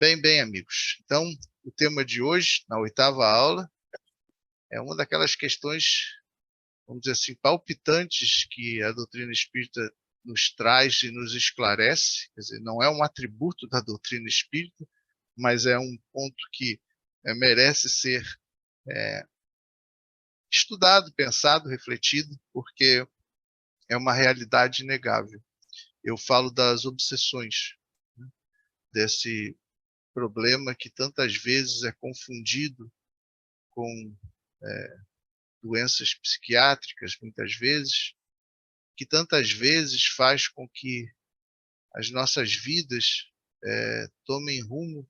Bem, amigos. Então, o tema de hoje, na 8ª aula, é uma daquelas questões, vamos dizer assim, palpitantes que a doutrina espírita nos traz e nos esclarece. Quer dizer, não é um atributo da doutrina espírita, mas é um ponto que merece ser estudado, pensado, refletido, porque é uma realidade inegável. Eu falo das obsessões, né? Desse problema que tantas vezes é confundido com doenças psiquiátricas, muitas vezes, que tantas vezes faz com que as nossas vidas tomem rumo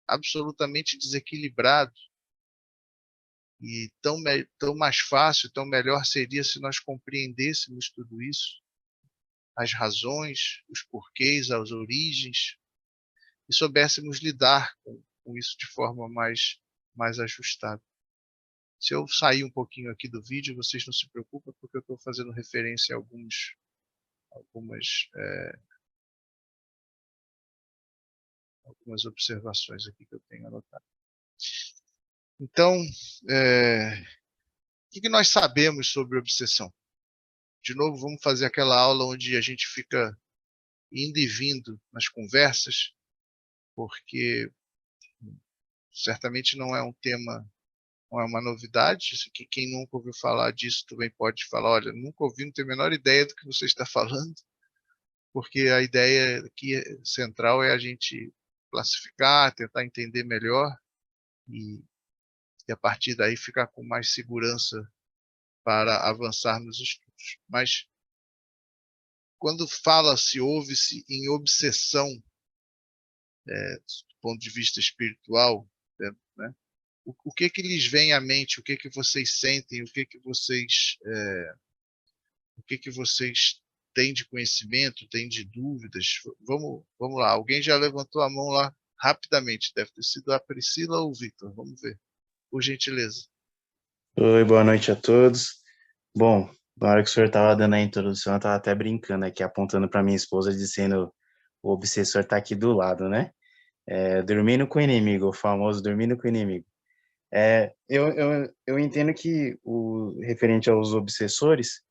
absolutamente desequilibrado. E tão mais fácil, tão melhor seria se nós compreendêssemos tudo isso, as razões, os porquês, as origens, e soubéssemos lidar com isso de forma mais ajustada. Se eu sair um pouquinho aqui do vídeo, vocês não se preocupem, porque eu estou fazendo referência a algumas observações aqui que eu tenho anotado. Então, o que nós sabemos sobre obsessão? De novo, vamos fazer aquela aula onde a gente fica indo e vindo nas conversas, porque certamente não é um tema, não é uma novidade. Quem nunca ouviu falar disso também pode falar, olha, nunca ouvi, não tenho a menor ideia do que você está falando, porque a ideia aqui central é a gente classificar, tentar entender melhor e a partir daí ficar com mais segurança para avançar nos estudos. Mas quando fala-se, ouve-se em obsessão, do ponto de vista espiritual, né? O que lhes vem à mente? O que vocês sentem? O que vocês têm de conhecimento? Têm de dúvidas? Vamos lá. Alguém já levantou a mão lá rapidamente? Deve ter sido a Priscila ou o Victor. Vamos ver. Por gentileza. Oi, boa noite a todos. Bom, na hora que o senhor estava dando a introdução, eu estava até brincando aqui, apontando para minha esposa, dizendo o obsessor está aqui do lado, né? Dormindo com o inimigo, o famoso dormindo com o inimigo. Eu entendo que o referente aos obsessores,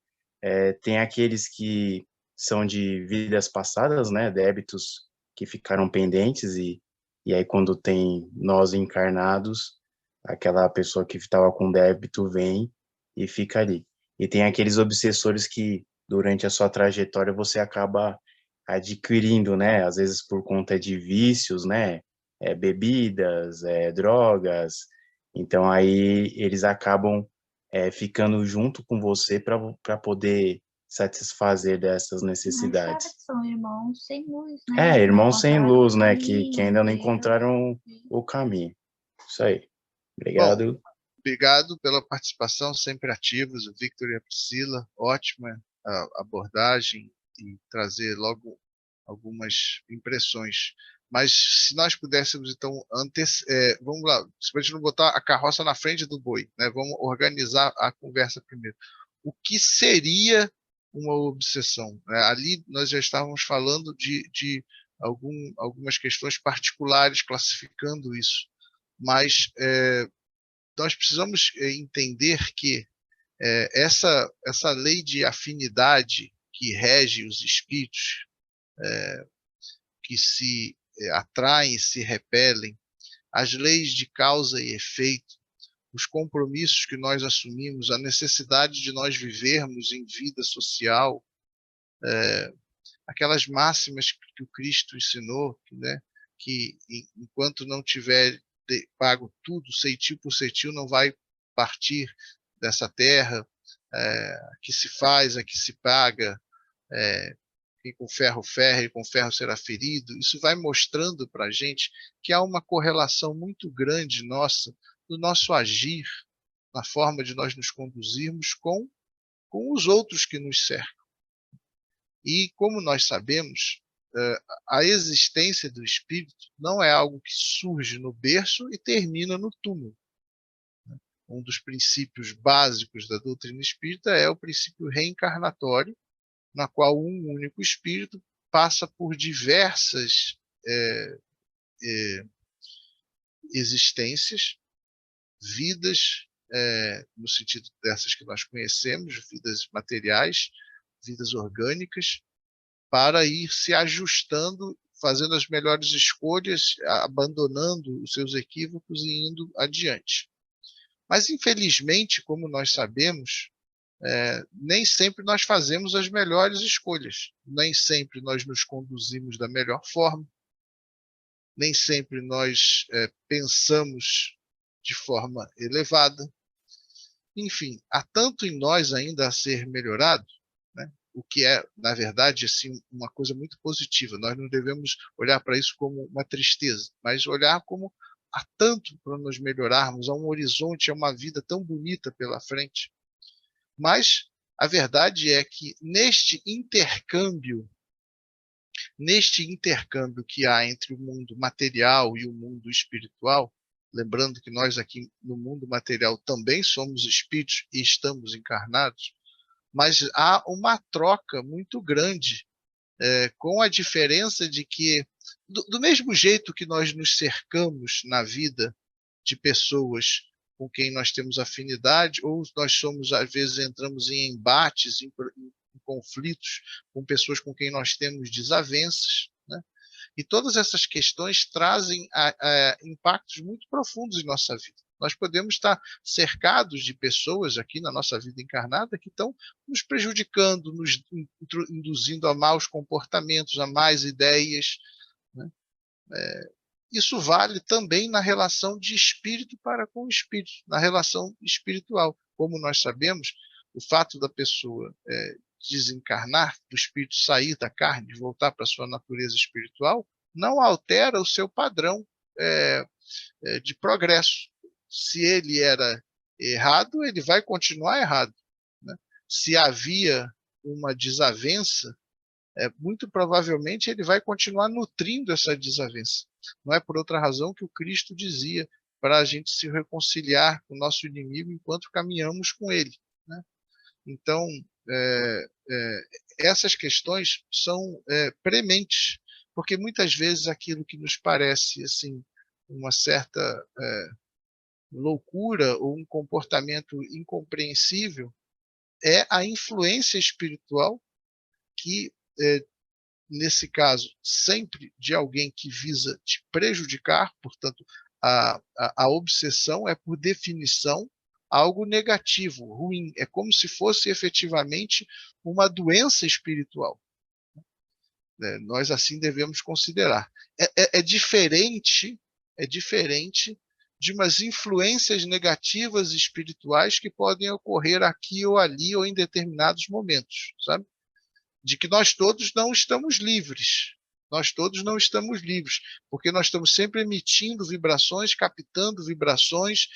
tem aqueles que são de vidas passadas, né? Débitos que ficaram pendentes e aí quando tem nós encarnados, aquela pessoa que estava com débito vem e fica ali. E tem aqueles obsessores que durante a sua trajetória você acaba adquirindo, né? Às vezes por conta de vícios, né? Bebidas, drogas. Então aí eles acabam ficando junto com você para poder satisfazer dessas necessidades. São irmãos sem luz, né? Irmãos sem luz, né? Que ainda não encontraram o caminho. Isso aí. Bom, Obrigado. obrigado pela participação, sempre ativos, o Victor e a Priscila. Ótima a abordagem e trazer logo algumas impressões. Mas se nós pudéssemos, então, vamos lá, se a gente não botar a carroça na frente do boi, né? Vamos organizar a conversa primeiro. O que seria uma obsessão? Ali nós já estávamos falando de algumas questões particulares, classificando isso. Mas nós precisamos entender que essa lei de afinidade que rege os espíritos, que se atraem e se repelem, as leis de causa e efeito, os compromissos que nós assumimos, a necessidade de nós vivermos em vida social, aquelas máximas que o Cristo ensinou, né, que enquanto não tiver pago tudo, ceitil por ceitil, não vai partir dessa terra, que se faz, a que se paga, e com ferro ferra e com ferro será ferido. Isso vai mostrando para a gente que há uma correlação muito grande nossa, do nosso agir, na forma de nós nos conduzirmos com os outros que nos cercam. E como nós sabemos, a existência do espírito não é algo que surge no berço e termina no túmulo. Um dos princípios básicos da doutrina espírita é o princípio reencarnatório, na qual um único espírito passa por diversas existências, vidas, no sentido dessas que nós conhecemos, vidas materiais, vidas orgânicas, para ir se ajustando, fazendo as melhores escolhas, abandonando os seus equívocos e indo adiante. Mas, infelizmente, como nós sabemos, nem sempre nós fazemos as melhores escolhas, nem sempre nós nos conduzimos da melhor forma, nem sempre nós pensamos de forma elevada. Enfim, há tanto em nós ainda a ser melhorado, né? O que é, na verdade, assim, uma coisa muito positiva. Nós não devemos olhar para isso como uma tristeza, mas olhar como há tanto para nos melhorarmos, há um horizonte, há uma vida tão bonita pela frente. Mas a verdade é que neste intercâmbio que há entre o mundo material e o mundo espiritual, lembrando que nós aqui no mundo material também somos espíritos e estamos encarnados, mas há uma troca muito grande, com a diferença de que, do mesmo jeito que nós nos cercamos na vida de pessoas com quem nós temos afinidade, ou nós somos, às vezes, entramos em embates, em conflitos com pessoas com quem nós temos desavenças, né? E todas essas questões trazem impactos muito profundos em nossa vida. Nós podemos estar cercados de pessoas aqui na nossa vida encarnada que estão nos prejudicando, nos induzindo a maus comportamentos, a más ideias, né? Isso vale também na relação de espírito para com o espírito, na relação espiritual. Como nós sabemos, o fato da pessoa desencarnar, do espírito sair da carne, voltar para a sua natureza espiritual, não altera o seu padrão de progresso. Se ele era errado, ele vai continuar errado, né? Se havia uma desavença, muito provavelmente ele vai continuar nutrindo essa desavença. Não é por outra razão que o Cristo dizia para a gente se reconciliar com o nosso inimigo enquanto caminhamos com ele, né? Então, essas questões são prementes, porque muitas vezes aquilo que nos parece assim uma certa loucura ou um comportamento incompreensível é a influência espiritual que, nesse caso, sempre de alguém que visa te prejudicar, portanto, a obsessão é, por definição, algo negativo, ruim. É como se fosse efetivamente uma doença espiritual. Nós assim devemos considerar. É diferente de umas influências negativas espirituais que podem ocorrer aqui ou ali ou em determinados momentos, sabe? De que nós todos não estamos livres. Nós todos não estamos livres, porque nós estamos sempre emitindo vibrações, captando vibrações,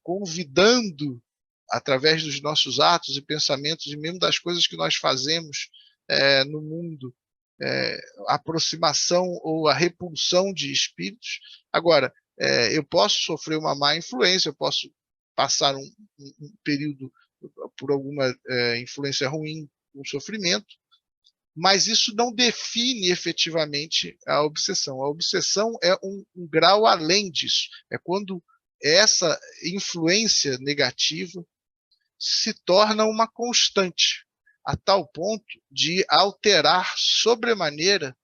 convidando, através dos nossos atos e pensamentos, e mesmo das coisas que nós fazemos no mundo, a aproximação ou a repulsão de espíritos. Agora, eu posso sofrer uma má influência, eu posso passar um período por alguma influência ruim, um sofrimento, mas isso não define efetivamente a obsessão. A obsessão é um grau além disso. É quando essa influência negativa se torna uma constante, a tal ponto de alterar sobremaneira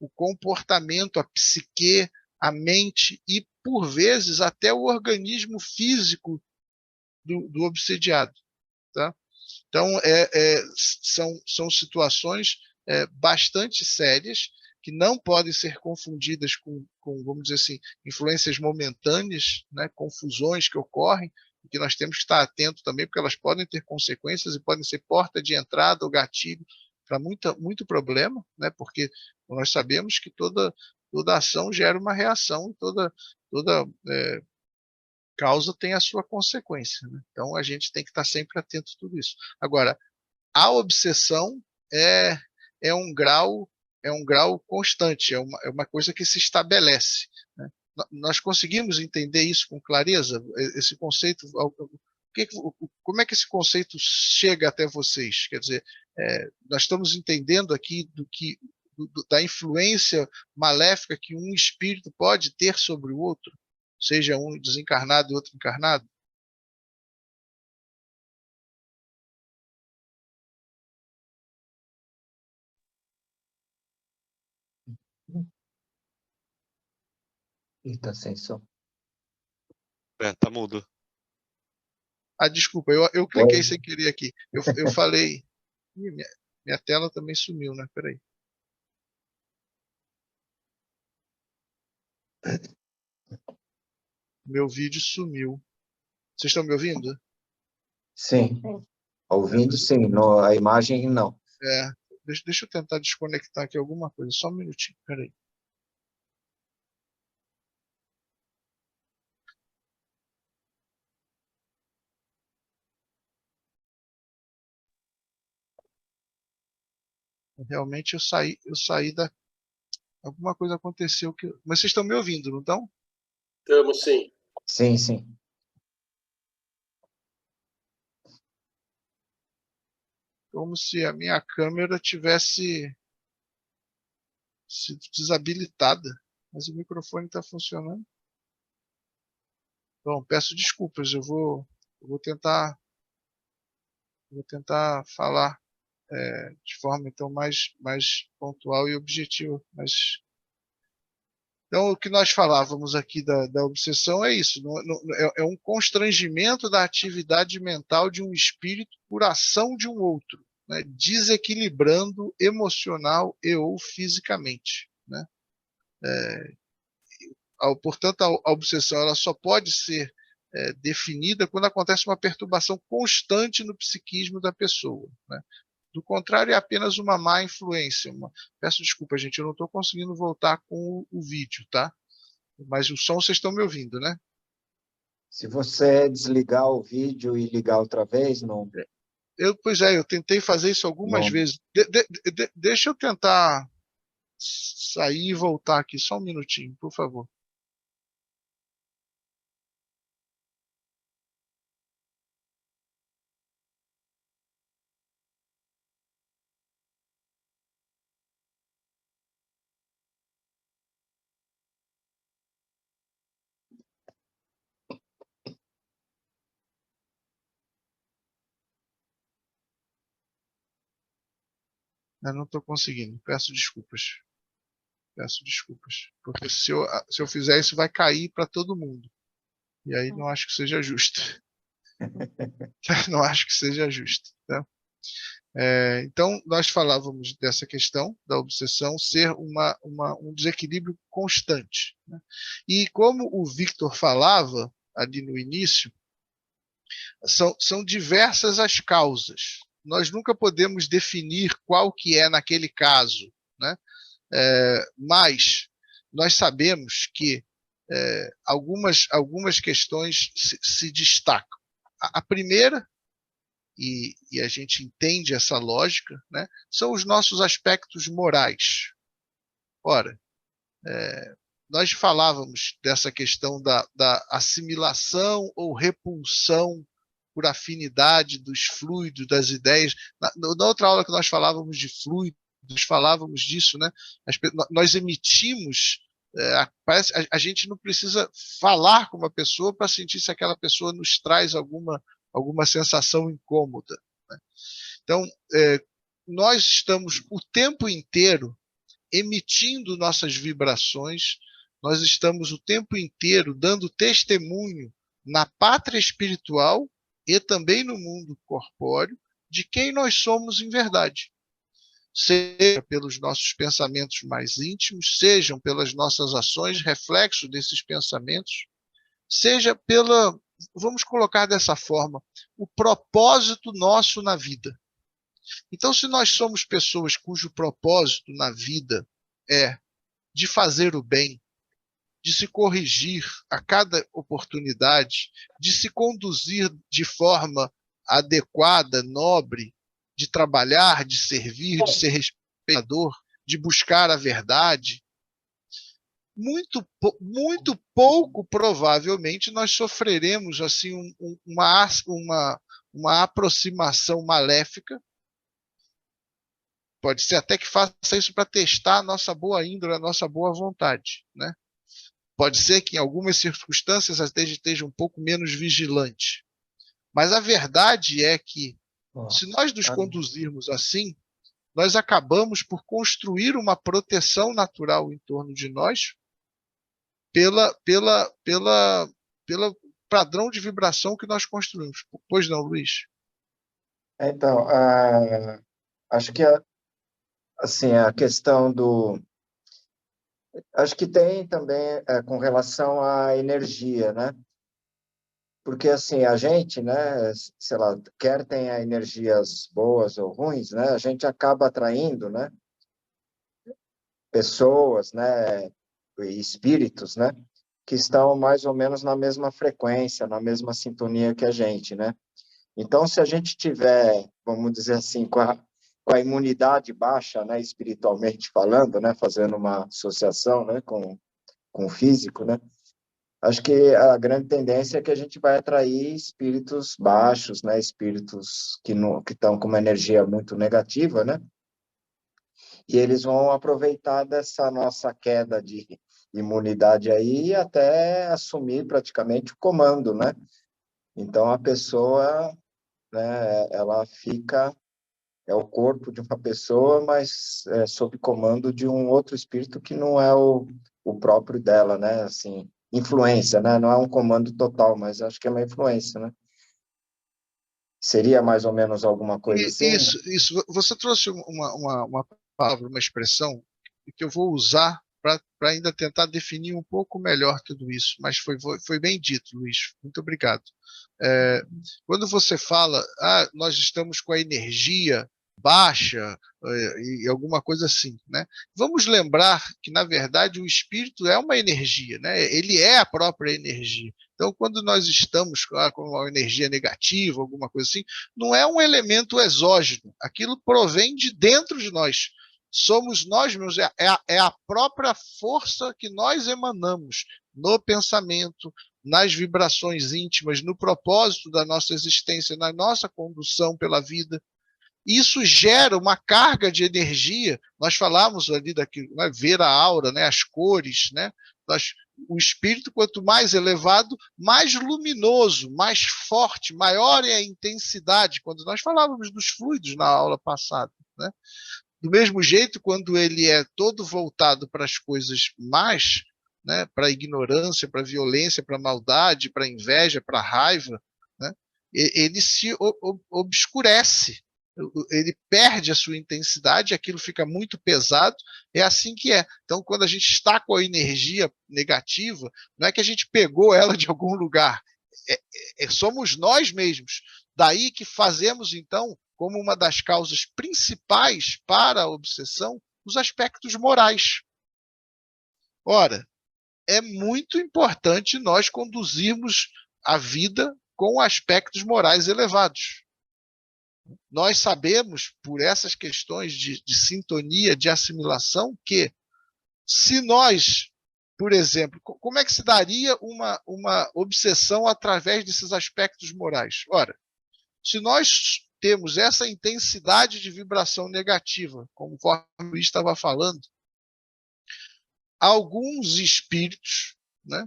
o comportamento, a psique, a mente e, por vezes, até o organismo físico do obsediado, tá? Então, são situações bastante sérias, que não podem ser confundidas com, vamos dizer assim, influências momentâneas, né, confusões que ocorrem, e que nós temos que estar atento também, porque elas podem ter consequências e podem ser porta de entrada ou gatilho para muito problema, né, porque nós sabemos que toda ação gera uma reação, e toda causa tem a sua consequência, né? Então a gente tem que estar sempre atento a tudo isso. Agora, a obsessão é, é um grau constante, é uma coisa que se estabelece, né? Nós conseguimos entender isso com clareza? Esse conceito, como é que esse conceito chega até vocês? Quer dizer, nós estamos entendendo aqui da influência maléfica que um espírito pode ter sobre o outro? seja um desencarnado e outro encarnado? Tá sem som. Tá mudo. Ah, desculpa, eu cliquei sem querer aqui. Eu falei. Ih, minha tela também sumiu, né? Peraí. Meu vídeo sumiu. Vocês estão me ouvindo? Sim. Ouvindo, sim. A imagem, não. Deixa eu tentar desconectar aqui alguma coisa. Só um minutinho, peraí. Realmente eu saí da. Alguma coisa aconteceu que. Mas vocês estão me ouvindo, não estão? Estamos sim. Sim, sim. Como se a minha câmera tivesse sido desabilitada. Mas o microfone está funcionando. Bom, peço desculpas. Eu vou tentar falar de forma então mais pontual e objetiva. Então, o que nós falávamos aqui da obsessão é isso: é um constrangimento da atividade mental de um espírito por ação de um outro, né, desequilibrando emocional e ou fisicamente, né? Portanto, a obsessão ela só pode ser definida quando acontece uma perturbação constante no psiquismo da pessoa, né? Do contrário, é apenas uma má influência. Peço desculpa, gente, eu não estou conseguindo voltar com o vídeo, tá? Mas o som vocês estão me ouvindo, né? Se você desligar o vídeo e ligar outra vez, não... Pois é, eu tentei fazer isso algumas Não. vezes. Deixa eu tentar sair e voltar aqui, só um minutinho, por favor. Eu não estou conseguindo, peço desculpas. Peço desculpas. Porque se eu fizer isso, vai cair para todo mundo. E aí não acho que seja justo. Não acho que seja justo. Tá? Então, nós falávamos dessa questão da obsessão ser um desequilíbrio constante, né? E como o Victor falava ali no início, são diversas as causas. Nós nunca podemos definir qual que é naquele caso, né? Mas nós sabemos que algumas questões se destacam. A primeira, e a gente entende essa lógica, né, são os nossos aspectos morais. Ora, nós falávamos dessa questão da assimilação ou repulsão por afinidade dos fluidos, das ideias. Na outra aula que nós falávamos de fluidos, falávamos disso, né? Nós emitimos, parece, a gente não precisa falar com uma pessoa para sentir se aquela pessoa nos traz alguma sensação incômoda, né? Então, nós estamos o tempo inteiro emitindo nossas vibrações, nós estamos o tempo inteiro dando testemunho na pátria espiritual e também no mundo corpóreo de quem nós somos em verdade. Seja pelos nossos pensamentos mais íntimos, sejam pelas nossas ações, reflexo desses pensamentos, seja vamos colocar dessa forma, o propósito nosso na vida. Então, se nós somos pessoas cujo propósito na vida é de fazer o bem, de se corrigir a cada oportunidade, de se conduzir de forma adequada, nobre, de trabalhar, de servir, de ser respeitador, de buscar a verdade, muito pouco provavelmente nós sofreremos assim uma aproximação maléfica. Pode ser até que faça isso para testar a nossa boa índole, a nossa boa vontade, né? Pode ser que em algumas circunstâncias a gente esteja um pouco menos vigilante. Mas a verdade é que, se nós nos conduzirmos assim, nós acabamos por construir uma proteção natural em torno de nós pelo padrão de vibração que nós construímos. Pois não, Luiz? Então, acho que assim, a questão do... Acho que tem também com relação à energia, né? Porque, assim, a gente, né, sei lá, quer tenha energias boas ou ruins, né, a gente acaba atraindo, né, pessoas, né, e espíritos, né, que estão mais ou menos na mesma frequência, na mesma sintonia que a gente, né? Então, se a gente tiver, vamos dizer assim, com a imunidade baixa, né, espiritualmente falando, né, fazendo uma associação, né, com o físico, né, acho que a grande tendência é que a gente vai atrair espíritos baixos, né? Espíritos que estão com uma energia muito negativa, né? E eles vão aproveitar dessa nossa queda de imunidade aí e até assumir praticamente o comando, né? Então a pessoa, né? Ela fica é o corpo de uma pessoa, mas sob comando de um outro espírito que não é o próprio dela, né? Assim, influência, né? Não é um comando total, mas acho que é uma influência, né? Seria mais ou menos alguma coisa assim, né? Isso. Você trouxe uma palavra, uma expressão que eu vou usar para ainda tentar definir um pouco melhor tudo isso, mas foi bem dito, Luiz. Muito obrigado. Quando você fala, nós estamos com a energia baixa e alguma coisa assim, né? Vamos lembrar que, na verdade, o espírito é uma energia, né? Ele é a própria energia. Então, quando nós estamos com uma energia negativa, alguma coisa assim, não é um elemento exógeno, aquilo provém de dentro de nós. Somos nós mesmos, é a própria força que nós emanamos no pensamento, nas vibrações íntimas, no propósito da nossa existência, na nossa condução pela vida. Isso gera uma carga de energia. Nós falamos ali daquilo, né, ver a aura, né, as cores, né? O espírito, quanto mais elevado, mais luminoso, mais forte, maior é a intensidade, quando nós falávamos dos fluidos na aula passada, né? Do mesmo jeito, quando ele é todo voltado para as coisas más, né, para a ignorância, para a violência, para a maldade, para a inveja, para a raiva, né, ele se obscurece, ele perde a sua intensidade, aquilo fica muito pesado, é assim que é. Então, quando a gente está com a energia negativa, não é que a gente pegou ela de algum lugar, somos nós mesmos. Daí que fazemos, então, como uma das causas principais para a obsessão, os aspectos morais. Ora, é muito importante nós conduzirmos a vida com aspectos morais elevados. Nós sabemos, por essas questões de sintonia, de assimilação, que se nós, por exemplo, como é que se daria uma obsessão através desses aspectos morais? Ora, se nós temos essa intensidade de vibração negativa, conforme o Luiz estava falando, alguns espíritos, né,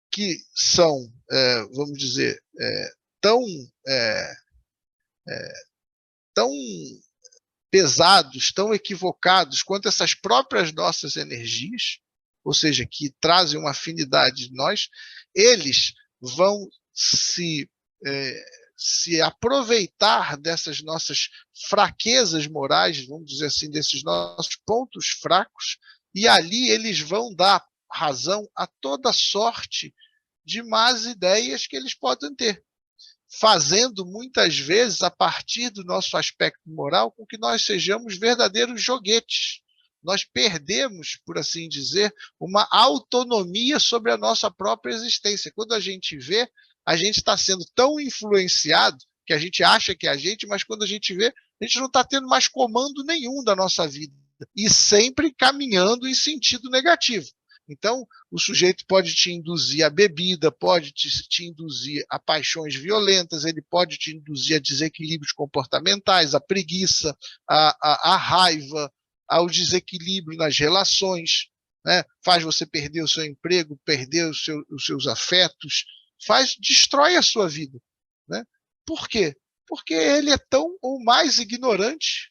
que são, vamos dizer, tão pesados, tão equivocados quanto essas próprias nossas energias, ou seja, que trazem uma afinidade de nós, eles vão se aproveitar dessas nossas fraquezas morais, vamos dizer assim, desses nossos pontos fracos, e ali eles vão dar razão a toda sorte de más ideias que eles podem ter, fazendo muitas vezes, a partir do nosso aspecto moral, com que nós sejamos verdadeiros joguetes. Nós perdemos, por assim dizer, uma autonomia sobre a nossa própria existência. Quando a gente vê, a gente está sendo tão influenciado que a gente acha que é a gente, mas quando a gente vê, a gente não está tendo mais comando nenhum da nossa vida e sempre caminhando em sentido negativo. Então, o sujeito pode te induzir à bebida, pode te induzir a paixões violentas, ele pode te induzir a desequilíbrios comportamentais, a preguiça, a raiva, ao desequilíbrio nas relações. né? Faz você perder o seu emprego, perder os seus afetos, destrói a sua vida, né? Por quê? Porque ele é tão ou mais ignorante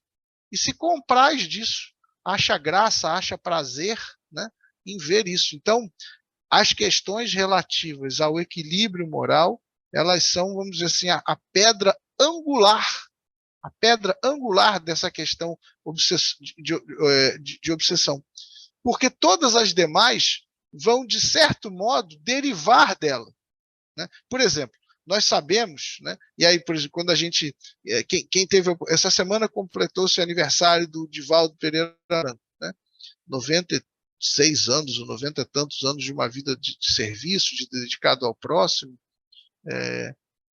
e se compraz disso, acha graça, acha prazer, né, em ver isso. Então, as questões relativas ao equilíbrio moral, elas são, vamos dizer assim, a pedra angular dessa questão de obsessão. Porque todas as demais vão, de certo modo, derivar dela, né? Por exemplo, nós sabemos, né, e aí, por exemplo, quando a gente, quem teve, essa semana completou-se o aniversário do Divaldo Pereira Branco, né, 96 anos, ou 90 e tantos anos de uma vida de serviço, dedicado ao próximo,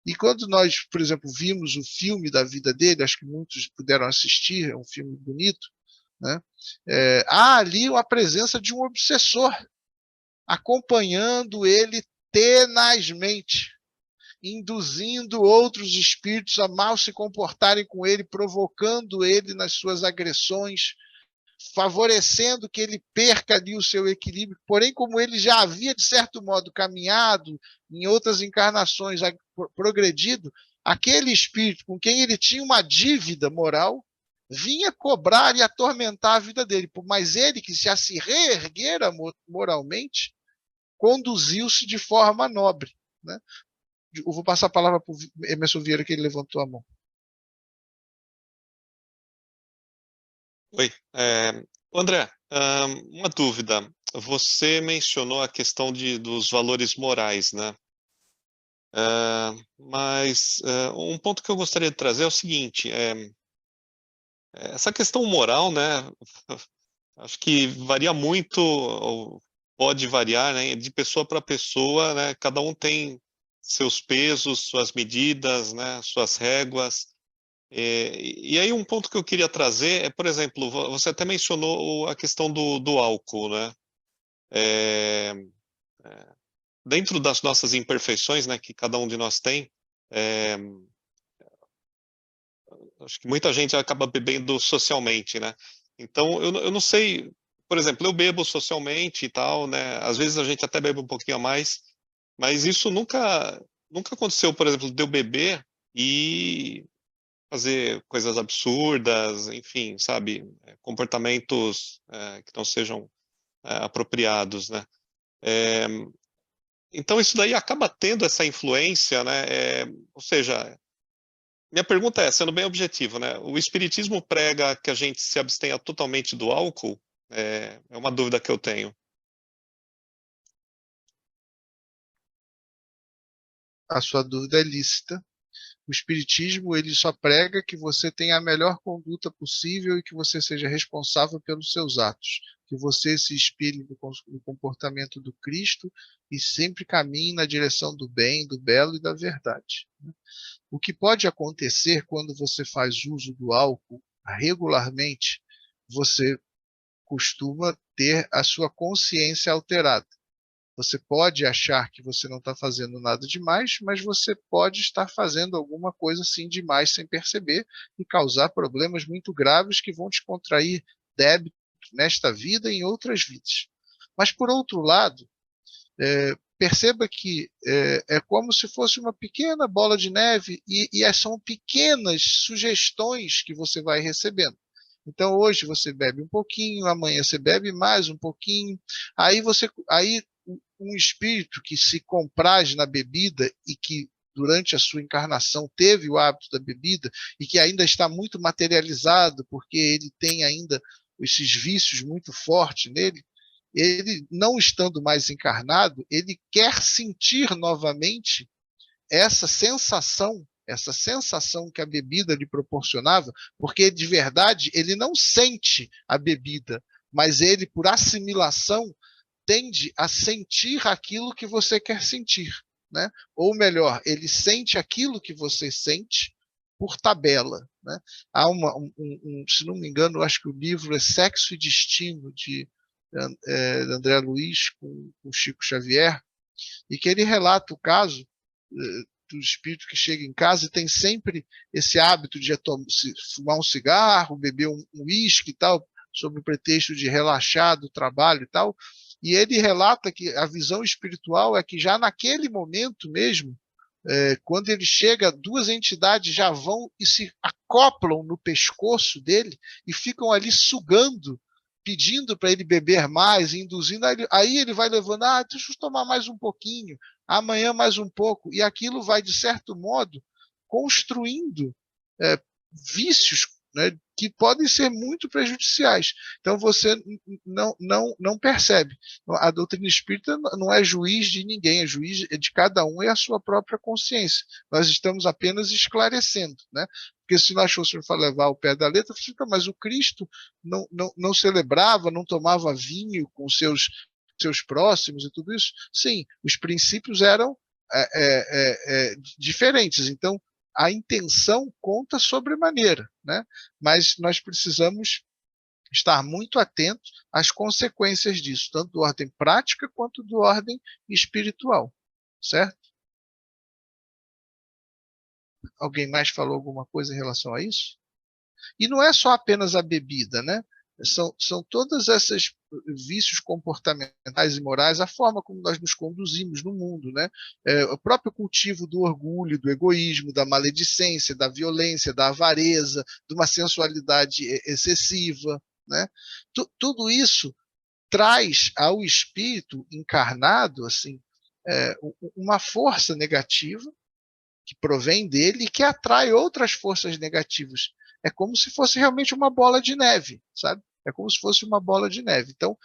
e quando nós, por exemplo, vimos o filme da vida dele, acho que muitos puderam assistir, é um filme bonito, né, há ali a presença de um obsessor acompanhando ele tenazmente, induzindo outros espíritos a mal se comportarem com ele, provocando ele nas suas agressões, favorecendo que ele perca ali o seu equilíbrio. Porém, como ele já havia, de certo modo, caminhado em outras encarnações, progredido, aquele espírito com quem ele tinha uma dívida moral vinha cobrar e atormentar a vida dele. Mas ele, que já se reerguera moralmente, conduziu-se de forma nobre, né? Eu vou passar a palavra para o Emerson Vieira, que ele levantou a mão. Oi. André, uma dúvida. Você mencionou a questão dos valores morais, né? Mas um ponto que eu gostaria de trazer é o seguinte, essa questão moral, né, acho que varia muito, ou pode variar, né, de pessoa para pessoa, né, cada um tem seus pesos, suas medidas, né, suas réguas. E aí um ponto que eu queria trazer é, por exemplo, você até mencionou a questão do álcool, né? Dentro das nossas imperfeições, né, que cada um de nós tem, acho que muita gente acaba bebendo socialmente, né? Então, eu não sei, por exemplo, eu bebo socialmente e tal, né? Às vezes a gente até bebe um pouquinho a mais, mas isso nunca aconteceu, por exemplo, de eu beber e fazer coisas absurdas, enfim, sabe, comportamentos que não sejam apropriados, né? Então isso daí acaba tendo essa influência, né? Ou seja, minha pergunta é, sendo bem objetivo, né? O espiritismo prega que a gente se abstenha totalmente do álcool? É uma dúvida que eu tenho. A sua dúvida é lícita. O espiritismo, ele só prega que você tenha a melhor conduta possível e que você seja responsável pelos seus atos, que você se inspire no comportamento do Cristo e sempre caminhe na direção do bem, do belo e da verdade. O que pode acontecer quando você faz uso do álcool regularmente, você costuma ter a sua consciência alterada. Você pode achar que você não está fazendo nada demais, mas você pode estar fazendo alguma coisa assim demais sem perceber e causar problemas muito graves que vão te contrair débito nesta vida e em outras vidas. Mas, por outro lado, perceba que é como se fosse uma pequena bola de neve e são pequenas sugestões que você vai recebendo. Então, hoje você bebe um pouquinho, amanhã você bebe mais um pouquinho, aí um espírito que se compraz na bebida e que durante a sua encarnação teve o hábito da bebida e que ainda está muito materializado porque ele tem ainda esses vícios muito fortes nele, ele não estando mais encarnado, ele quer sentir novamente essa sensação que a bebida lhe proporcionava, porque de verdade ele não sente a bebida, mas ele, por assimilação, tende a sentir aquilo que você quer sentir, né? Ou melhor, ele sente aquilo que você sente por tabela, né? Há se não me engano, acho que o livro é Sexo e Destino, de André Luiz com Chico Xavier, e que ele relata o caso do espírito que chega em casa e tem sempre esse hábito de fumar um cigarro, beber um uísque e tal, sob o pretexto de relaxar do trabalho e tal. E ele relata que a visão espiritual é que já naquele momento mesmo, quando ele chega, duas entidades já vão e se acoplam no pescoço dele e ficam ali sugando, pedindo para ele beber mais, induzindo. Aí ele vai levando, deixa eu tomar mais um pouquinho, amanhã mais um pouco. E aquilo vai, de certo modo, construindo vícios, né, que podem ser muito prejudiciais. Então você não percebe. A doutrina espírita não é juiz de ninguém, é juiz de cada um e a sua própria consciência. Nós estamos apenas esclarecendo, né? Porque se nós fôssemos levar o pé da letra, mas o Cristo não celebrava, não tomava vinho com seus próximos e tudo isso. Sim, os princípios eram diferentes. Então, a intenção conta sobremaneira, né? Mas nós precisamos estar muito atentos às consequências disso, tanto de ordem prática quanto de ordem espiritual, certo? Alguém mais falou alguma coisa em relação a isso? E não é só apenas a bebida, né? São todas essas vícios comportamentais e morais, a forma como nós nos conduzimos no mundo, né? O próprio cultivo do orgulho, do egoísmo, da maledicência, da violência, da avareza, de uma sensualidade excessiva, né? Tudo isso traz ao espírito encarnado assim, uma força negativa que provém dele e que atrai outras forças negativas. É como se fosse realmente uma bola de neve, sabe? É como se fosse uma bola de neve. Então,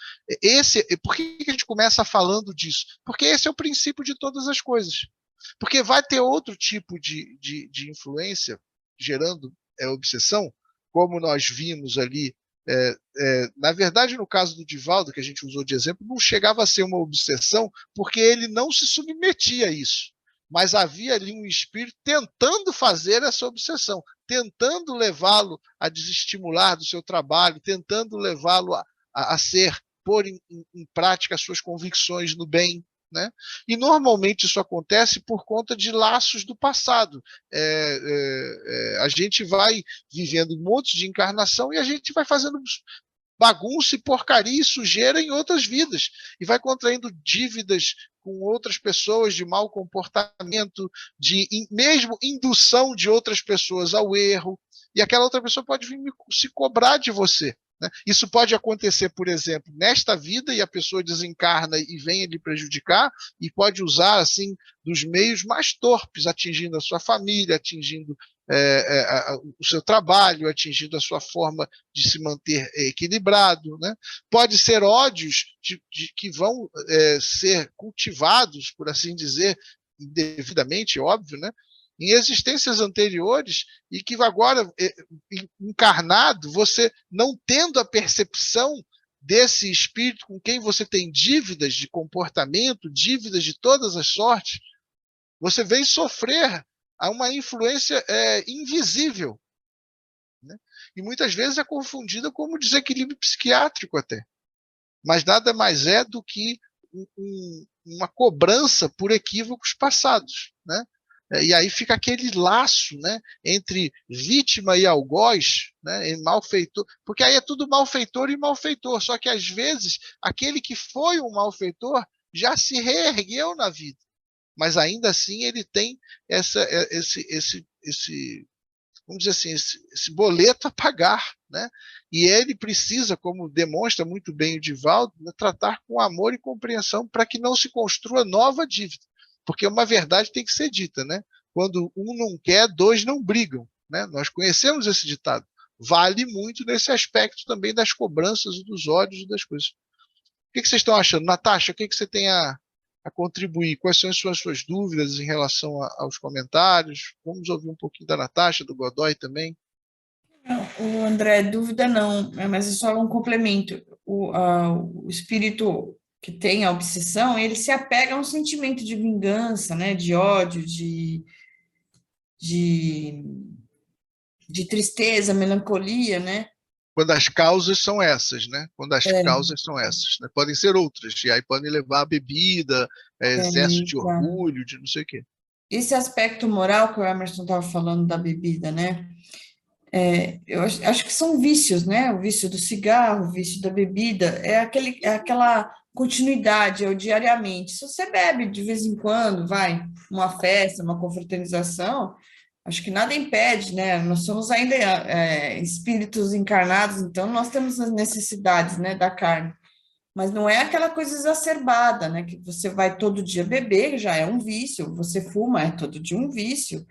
por que a gente começa falando disso? Porque esse é o princípio de todas as coisas. Porque vai ter outro tipo de influência gerando obsessão, como nós vimos ali. Na verdade, no caso do Divaldo, que a gente usou de exemplo, não chegava a ser uma obsessão, porque ele não se submetia a isso. Mas havia ali um espírito tentando fazer essa obsessão, tentando levá-lo a desestimular do seu trabalho, tentando levá-lo a pôr em prática as suas convicções no bem, né? E normalmente isso acontece por conta de laços do passado. A gente vai vivendo um monte de encarnação e a gente vai fazendo bagunça e porcaria e sujeira em outras vidas, e vai contraindo dívidas com outras pessoas de mau comportamento, mesmo indução de outras pessoas ao erro, e aquela outra pessoa pode vir se cobrar de você, né? Isso pode acontecer, por exemplo, nesta vida, e a pessoa desencarna e vem lhe prejudicar, e pode usar assim dos meios mais torpes, atingindo a sua família, atingindo o seu trabalho, atingindo a sua forma de se manter equilibrado, né? Pode ser ódios que vão ser cultivados, por assim dizer, indevidamente, óbvio, né? Em existências anteriores, e que agora, encarnado, você não tendo a percepção desse espírito com quem você tem dívidas de comportamento, dívidas de todas as sortes, você vem sofrer a uma influência invisível, né? E muitas vezes é confundida como desequilíbrio psiquiátrico até. Mas nada mais é do que uma cobrança por equívocos passados, né? E aí fica aquele laço, né, entre vítima e algoz, né, e malfeitor, porque aí é tudo malfeitor e malfeitor, só que às vezes aquele que foi um malfeitor já se reergueu na vida, mas ainda assim ele tem esse vamos dizer assim, esse boleto a pagar, né? E ele precisa, como demonstra muito bem o Divaldo, tratar com amor e compreensão para que não se construa nova dívida, porque uma verdade tem que ser dita, né? Quando um não quer, dois não brigam, né? Nós conhecemos esse ditado. Vale muito nesse aspecto também das cobranças, dos ódios e das coisas. O que vocês estão achando? Natasha, o que você tem a contribuir? Quais são as suas dúvidas em relação aos comentários? Vamos ouvir um pouquinho da Natasha, do Godoy também. Não, o André, dúvida não, mas é só um complemento. O espírito que tem a obsessão, ele se apega a um sentimento de vingança, né, de ódio, de tristeza, melancolia, né? Quando as causas são essas, né? Quando as causas são essas, né? Podem ser outras, e aí podem levar a bebida, excesso de orgulho, de não sei o quê. Esse aspecto moral que o Emerson estava falando da bebida, né? Eu acho que são vícios, né? O vício do cigarro, o vício da bebida, é aquela continuidade, é o diariamente. Se você bebe de vez em quando, vai, uma festa, uma confraternização, acho que nada impede, né? Nós somos ainda espíritos encarnados, então nós temos as necessidades, né, da carne. Mas não é aquela coisa exacerbada, né? Que você vai todo dia beber, já é um vício. Você fuma, é todo dia um vício.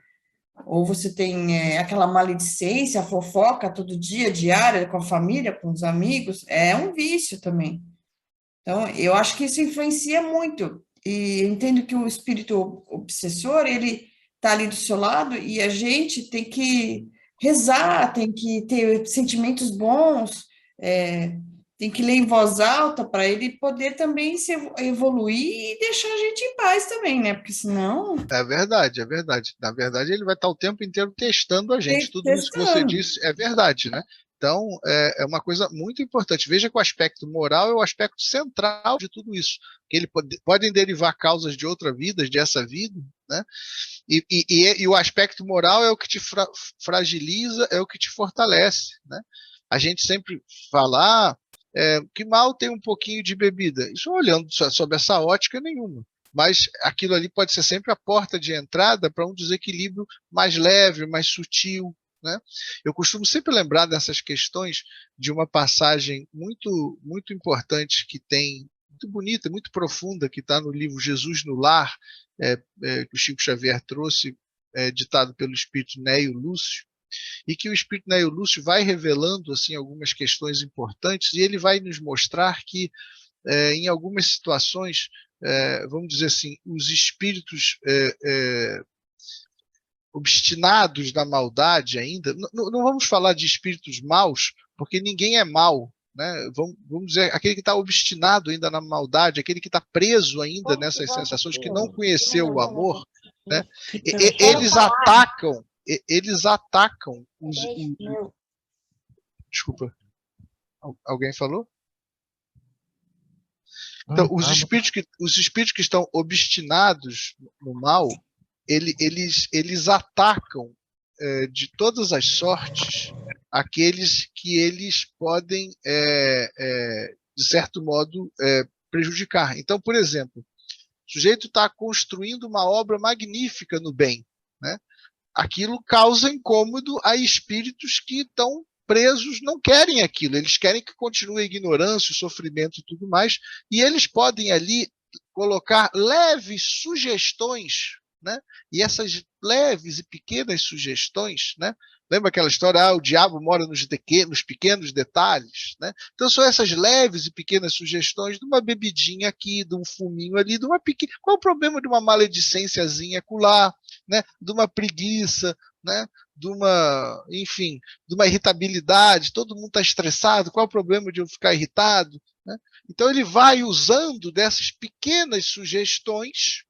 Ou você tem aquela maledicência, a fofoca todo dia, diária, com a família, com os amigos, é um vício também. Então, eu acho que isso influencia muito. E eu entendo que o espírito obsessor, ele está ali do seu lado e a gente tem que rezar, tem que ter sentimentos bons, tem que ler em voz alta para ele poder também se evoluir e deixar a gente em paz também, né? Porque senão, É verdade, é verdade. Na verdade, ele vai estar o tempo inteiro testando a gente. Tudo isso que você testando. disse é verdade, né? Então, é uma coisa muito importante. Veja que o aspecto moral é o aspecto central de tudo isso. Que podem derivar causas de outra vida, dessa vida, né? E o aspecto moral é o que te fragiliza, é o que te fortalece, né? A gente sempre fala, que mal tem um pouquinho de bebida. Isso olhando sob essa ótica nenhuma. Mas aquilo ali pode ser sempre a porta de entrada para um desequilíbrio mais leve, mais sutil, né? Eu costumo sempre lembrar dessas questões de uma passagem muito, muito importante que tem, muito bonita, muito profunda, que está no livro Jesus no Lar, que o Chico Xavier trouxe, ditado pelo espírito Néio Lúcio, e que o espírito Néio Lúcio vai revelando assim algumas questões importantes, e ele vai nos mostrar que em algumas situações, vamos dizer assim, os espíritos obstinados na maldade ainda, não vamos falar de espíritos maus, porque ninguém é mau, né? Vamos dizer, aquele que está obstinado ainda na maldade, aquele que está preso ainda nessas sensações, que não conheceu o amor, né? Eles atacam Desculpa, alguém falou? Então, os espíritos que estão obstinados no mal, eles atacam de todas as sortes aqueles que eles podem, de certo modo, prejudicar. Então, por exemplo, o sujeito está construindo uma obra magnífica no bem, né? Aquilo causa incômodo a espíritos que estão presos, não querem aquilo, eles querem que continue a ignorância, o sofrimento e tudo mais, e eles podem ali colocar leves sugestões, né? E essas leves e pequenas sugestões, né? Lembra aquela história, o diabo mora nos pequenos detalhes, né? Então são essas leves e pequenas sugestões de uma bebidinha aqui, de um fuminho ali, de uma pequena. Qual é o problema de uma maledicênciazinha acolá, né? De uma preguiça, né? Enfim, de uma irritabilidade, todo mundo está estressado, qual é o problema de eu ficar irritado, né? Então ele vai usando dessas pequenas sugestões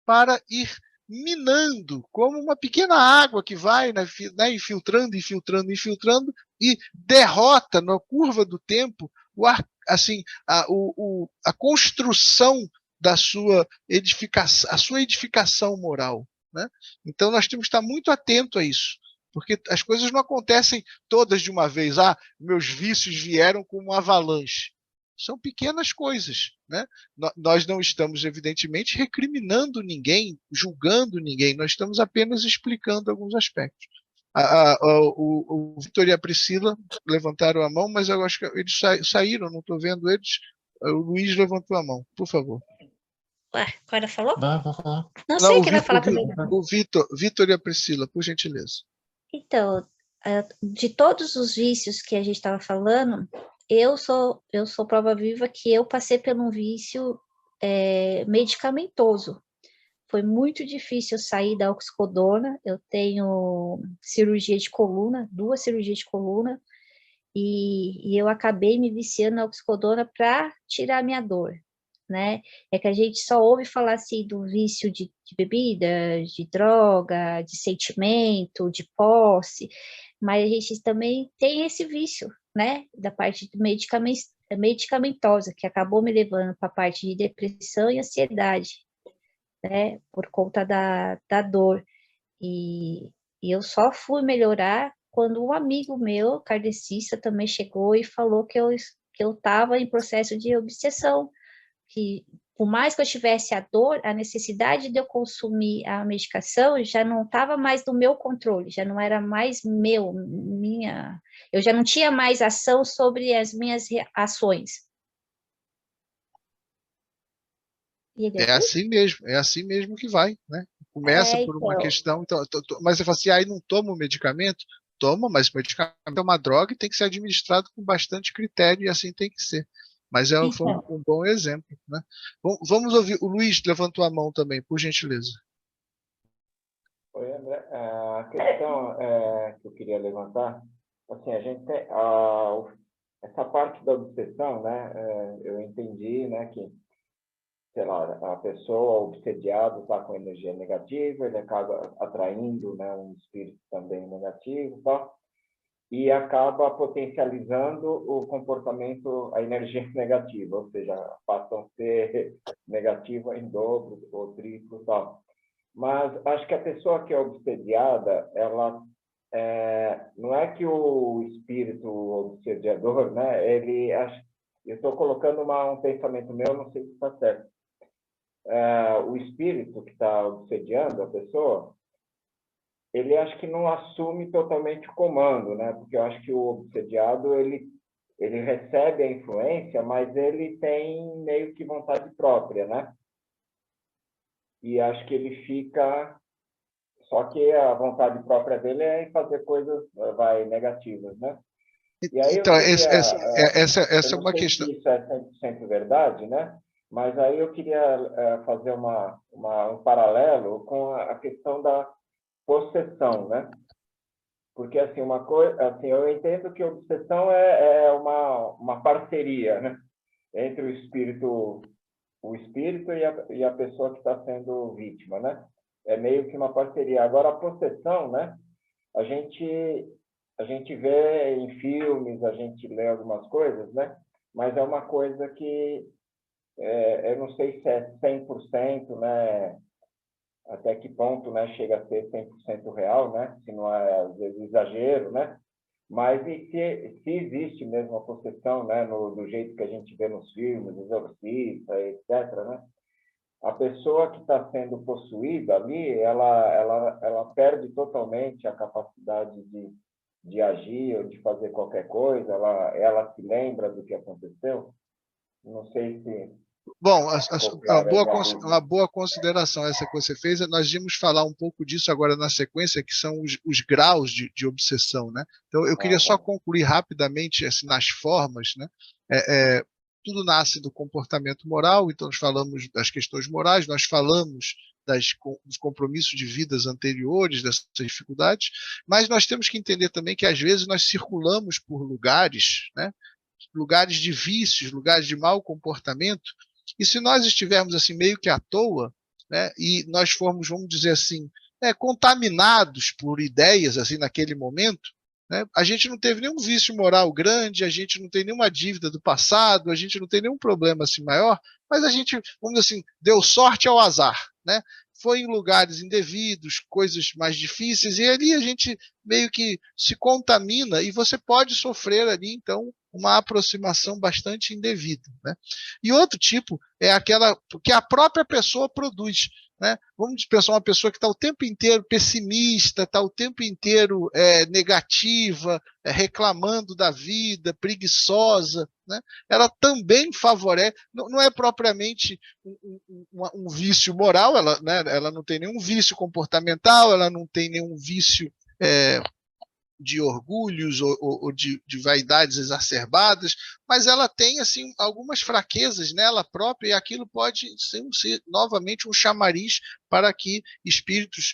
para ir minando, como uma pequena água que vai, né, infiltrando e derrota na curva do tempo assim, a construção da sua edificação, a sua edificação moral, né? Então nós temos que estar muito atento a isso, porque as coisas não acontecem todas de uma vez. Meus vícios vieram como uma avalanche. São pequenas coisas, né? Nós não estamos, evidentemente, recriminando ninguém, julgando ninguém, nós estamos apenas explicando alguns aspectos. O Vitor e a Priscila levantaram a mão, mas eu acho que eles saíram, não estou vendo eles. O Luiz levantou a mão, por favor. Ué, agora falou? Vai falar. Não sei quem vai falar também. O Vitor e a Priscila, por gentileza. Então, de todos os vícios que a gente estava falando, eu sou prova viva que eu passei por um vício medicamentoso. Foi muito difícil sair da oxicodona. Eu tenho cirurgia de coluna, 2 cirurgias de coluna, e eu acabei me viciando na oxicodona para tirar a minha dor, né? É que a gente só ouve falar assim do vício de bebida, de droga, de sentimento, de posse, mas a gente também tem esse vício, né? Da parte medicamentosa, que acabou me levando para a parte de depressão e ansiedade, né? Por conta da dor. E eu só fui melhorar quando um amigo meu, kardecista, também chegou e falou que eu estava em processo de obsessão, que por mais que eu tivesse a dor, a necessidade de eu consumir a medicação já não estava mais no meu controle, já não era mais eu já não tinha mais ação sobre as minhas ações. É assim mesmo que vai, né? Começa por uma questão, então, mas você fala assim, aí não toma o medicamento? Toma, mas o medicamento é uma droga e tem que ser administrado com bastante critério e assim tem que ser. Mas foi um bom exemplo, né? Vamos ouvir, o Luiz levantou a mão também, por gentileza. Oi, André. A questão que eu queria levantar, assim, a gente tem essa parte da obsessão, né? Eu entendi, né, que, sei lá, a pessoa obsediada está com energia negativa, ele acaba atraindo, né, um espírito também negativo, tal, e acaba potencializando o comportamento, a energia negativa, ou seja, passam a ser negativa em dobro ou triplo, tal. Mas acho que a pessoa que é obsediada, ela não é que o espírito obsediador, né? Eu estou colocando um pensamento meu, não sei se está certo. O espírito que está obsediando a pessoa, ele acho que não assume totalmente o comando, né? Porque eu acho que o obsediado ele recebe a influência, mas ele tem meio que vontade própria, né? E acho que ele fica... Só que a vontade própria dele é em fazer coisas negativas, né? E aí então, eu queria, essa é uma questão. Se isso é 100% verdade, né? Mas aí eu queria fazer um paralelo com a questão da possessão, né? Porque, assim, uma coisa... Assim, eu entendo que a obsessão é uma parceria, né? Entre o espírito e a pessoa que está sendo vítima, né? É meio que uma parceria. Agora, a possessão, né? A gente vê em filmes, a gente lê algumas coisas, né? Mas é uma coisa que eu não sei se é 100%, né? Até que ponto, né, chega a ser 100% real, né? Se não é, às vezes, exagero, né? Mas e se existe mesmo a possessão, né? Do jeito que a gente vê nos filmes, exorcista, etc., né? A pessoa que está sendo possuída ali, ela perde totalmente a capacidade de agir ou de fazer qualquer coisa, ela se lembra do que aconteceu. Não sei se... Bom, uma boa consideração essa que você fez. Nós íamos falar um pouco disso agora na sequência, que são os graus de obsessão, né? Então, eu queria só concluir rapidamente assim, nas formas, né? Tudo nasce do comportamento moral, então nós falamos das questões morais, nós falamos dos compromissos de vidas anteriores, dessas dificuldades, mas nós temos que entender também que às vezes nós circulamos por lugares, né? Lugares de vícios, lugares de mau comportamento, e se nós estivermos assim meio que à toa, né, e nós formos, vamos dizer assim, contaminados por ideias assim naquele momento, né, a gente não teve nenhum vício moral grande, a gente não tem nenhuma dívida do passado, a gente não tem nenhum problema assim maior, mas a gente, vamos dizer assim, deu sorte ao azar, né? Foi em lugares indevidos, coisas mais difíceis, e ali a gente meio que se contamina e você pode sofrer ali, então, uma aproximação bastante indevida, né? E outro tipo é aquela que a própria pessoa produz, né? Vamos pensar uma pessoa que está o tempo inteiro pessimista, está o tempo inteiro negativa, reclamando da vida, preguiçosa, né? Ela também favorece, não é propriamente um vício moral, ela não tem nenhum vício comportamental, ela não tem nenhum vício de orgulhos ou de vaidades exacerbadas, mas ela tem assim algumas fraquezas nela própria e aquilo pode ser novamente um chamariz para que espíritos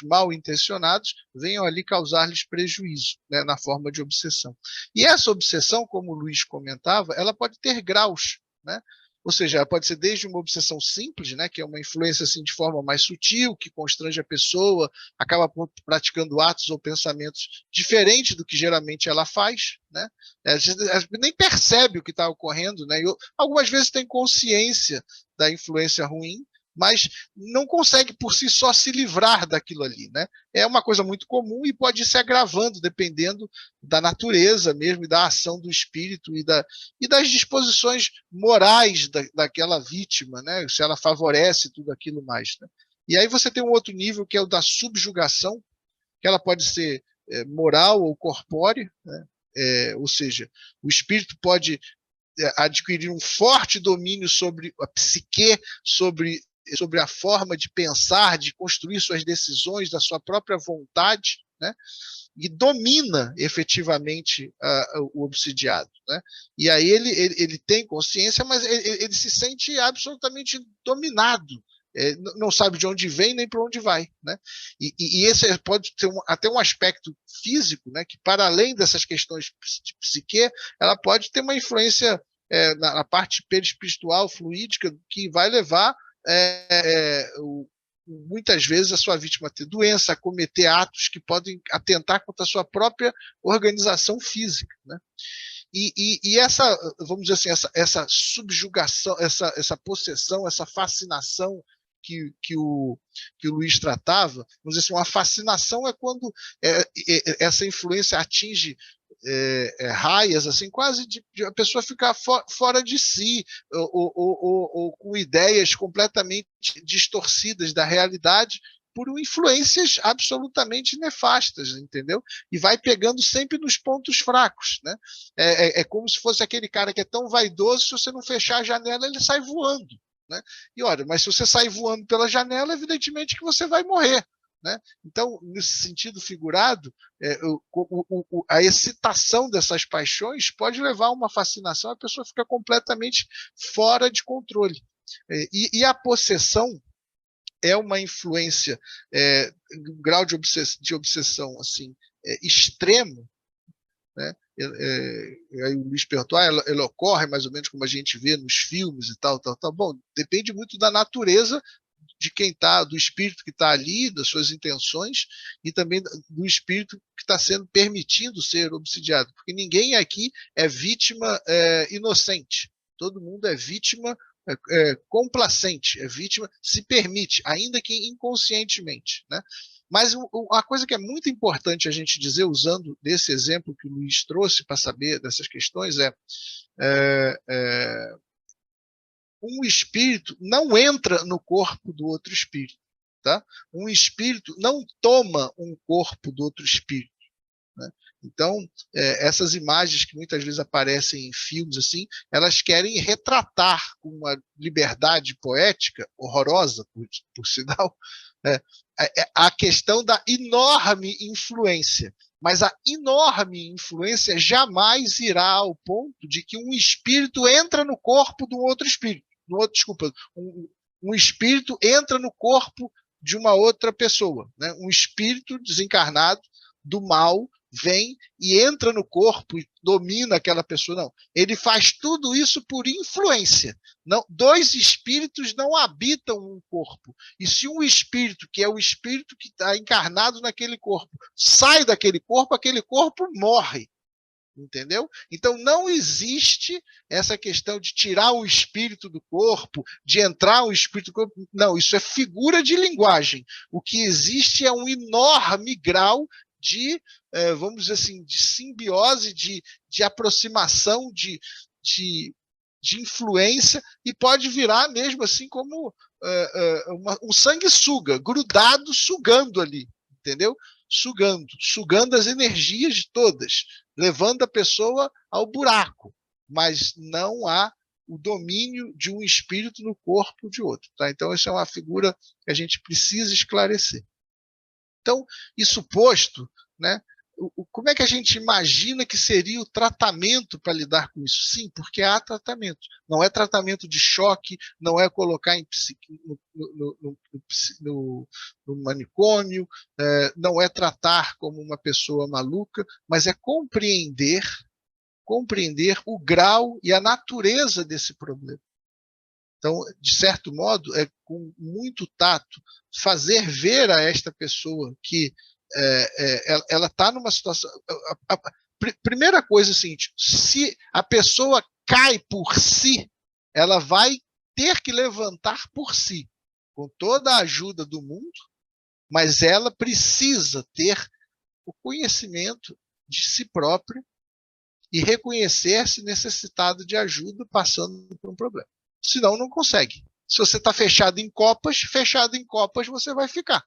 mal intencionados venham ali causar-lhes prejuízo, né, na forma de obsessão. E essa obsessão, como o Luiz comentava, ela pode ter graus, né? Ou seja, ela pode ser desde uma obsessão simples, né, que é uma influência assim, de forma mais sutil, que constrange a pessoa, acaba praticando atos ou pensamentos diferentes do que geralmente ela faz, né? Ela nem percebe o que está ocorrendo, né? E algumas vezes tem consciência da influência ruim, mas não consegue por si só se livrar daquilo ali, né? É uma coisa muito comum e pode ir se agravando dependendo da natureza mesmo e da ação do espírito e das disposições morais daquela vítima, né? Se ela favorece tudo aquilo mais, né? E aí você tem um outro nível que é o da subjugação, que ela pode ser moral ou corpórea, né? Ou seja, o espírito pode adquirir um forte domínio sobre a psique, sobre a forma de pensar, de construir suas decisões, da sua própria vontade, né? E domina efetivamente o obsidiado, né? E aí ele tem consciência, mas ele se sente absolutamente dominado, não sabe de onde vem nem para onde vai, né? E esse pode ter até um aspecto físico, né? Que para além dessas questões de psique, ela pode ter uma influência na parte perispiritual, fluídica, que vai levar muitas vezes a sua vítima a ter doença, a cometer atos que podem atentar contra a sua própria organização física, né? E essa, vamos dizer assim, essa subjugação, essa possessão, essa fascinação que o Luiz tratava, vamos dizer assim, uma fascinação é quando essa influência atinge raias, assim, quase de a pessoa ficar fora de si, ou com ideias completamente distorcidas da realidade por influências absolutamente nefastas, entendeu? E vai pegando sempre nos pontos fracos, né? É como se fosse aquele cara que é tão vaidoso, se você não fechar a janela, ele sai voando, né? E olha, mas se você sair voando pela janela, evidentemente que você vai morrer, né? Então, nesse sentido figurado, a excitação dessas paixões pode levar a uma fascinação, a pessoa fica completamente fora de controle. E a possessão é uma influência, um grau de obsessão assim, extremo, né? Aí o Luiz perguntou, ela ocorre mais ou menos como a gente vê nos filmes e tal. Bom, depende muito da natureza de quem está, do espírito que está ali, das suas intenções, e também do espírito que está sendo permitido ser obsidiado, porque ninguém aqui é vítima inocente, todo mundo é vítima complacente, é vítima, se permite, ainda que inconscientemente, né? Mas a coisa que é muito importante a gente dizer, usando desse exemplo que o Luiz trouxe para saber dessas questões, um espírito não entra no corpo do outro espírito, tá? Um espírito não toma um corpo do outro espírito, né? Então, essas imagens que muitas vezes aparecem em filmes assim, elas querem retratar com uma liberdade poética horrorosa, por sinal, a questão da enorme influência. Mas a enorme influência jamais irá ao ponto de que um espírito entra no corpo de um outro espírito. Um espírito entra no corpo de uma outra pessoa, né? Um espírito desencarnado do mal vem e entra no corpo e domina aquela pessoa. Não, ele faz tudo isso por influência. Não, dois espíritos não habitam um corpo. E se um espírito, que é o espírito que está encarnado naquele corpo, sai daquele corpo, aquele corpo morre. Entendeu? Então não existe essa questão de tirar o espírito do corpo, de entrar o espírito do corpo. Não, isso é figura de linguagem. O que existe é um enorme grau de, vamos dizer assim, de simbiose, de aproximação, de influência, e pode virar mesmo assim como um sanguessuga, grudado, sugando ali, entendeu? Sugando as energias todas, levando a pessoa ao buraco, mas não há o domínio de um espírito no corpo de outro, tá? Então, essa é uma figura que a gente precisa esclarecer. Então, isso posto, né, como é que a gente imagina que seria o tratamento para lidar com isso? Sim, porque há tratamento. Não é tratamento de choque, não é colocar no manicômio, não é tratar como uma pessoa maluca, mas é compreender o grau e a natureza desse problema. Então, de certo modo, é com muito tato fazer ver a esta pessoa que ela está numa situação... Primeira coisa é o seguinte, se a pessoa cai por si, ela vai ter que levantar por si. com toda a ajuda do mundo, mas ela precisa ter o conhecimento de si própria e reconhecer-se necessitado de ajuda passando por um problema. Senão, não consegue. Se você está fechado em copas você vai ficar.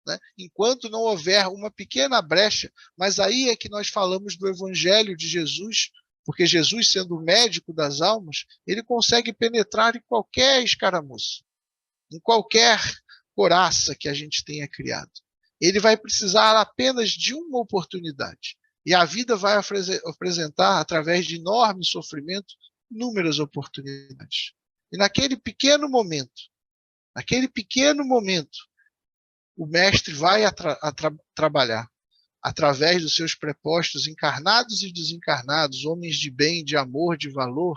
Né? Enquanto não houver uma pequena brecha, mas aí é que nós falamos do Evangelho de Jesus, porque Jesus, sendo o médico das almas, ele consegue penetrar em qualquer escaramuça, em qualquer coraça que a gente tenha criado. Ele vai precisar apenas de uma oportunidade. E a vida vai apresentar, através de enorme sofrimento, inúmeras oportunidades. E naquele pequeno momento, o mestre vai trabalhar através dos seus prepostos encarnados e desencarnados, homens de bem, de amor, de valor,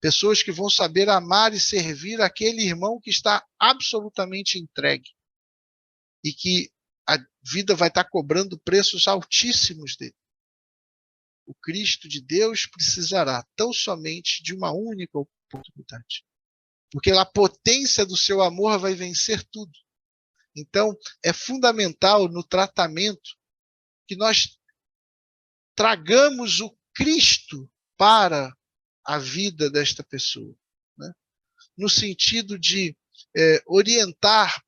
pessoas que vão saber amar e servir aquele irmão que está absolutamente entregue e que a vida vai estar cobrando preços altíssimos dele. O Cristo de Deus precisará tão somente de uma única oportunidade, porque a potência do seu amor vai vencer tudo. Então, é fundamental no tratamento que nós tragamos o Cristo para a vida desta pessoa, né? No sentido de orientar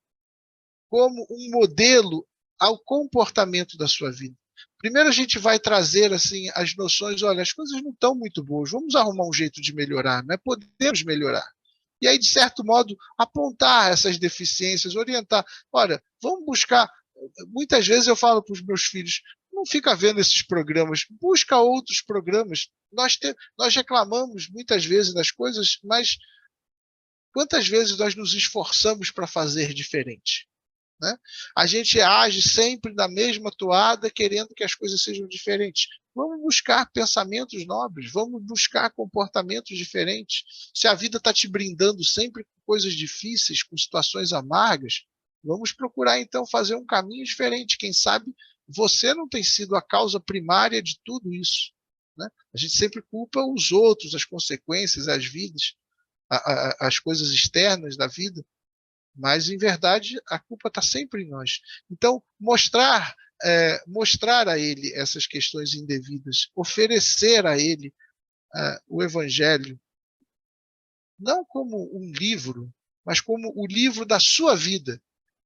como um modelo ao comportamento da sua vida. Primeiro a gente vai trazer assim as noções, olha, as coisas não estão muito boas, vamos arrumar um jeito de melhorar, né? Podemos melhorar. E aí, de certo modo, apontar essas deficiências, orientar. Olha, vamos buscar. Muitas vezes eu falo para os meus filhos, não fica vendo esses programas, busca outros programas. Nós reclamamos muitas vezes das coisas, mas quantas vezes nós nos esforçamos para fazer diferente? Né? A gente age sempre na mesma toada, querendo que as coisas sejam diferentes. Vamos buscar pensamentos nobres, vamos buscar comportamentos diferentes. Se a vida está te brindando sempre com coisas difíceis, com situações amargas, vamos procurar então fazer um caminho diferente. Quem sabe você não tem sido a causa primária de tudo isso. Né? A gente sempre culpa os outros, as consequências, as vidas, as coisas externas da vida. Mas, em verdade, a culpa está sempre em nós. Então, mostrar a ele essas questões indevidas, oferecer a ele o Evangelho, não como um livro, mas como o livro da sua vida.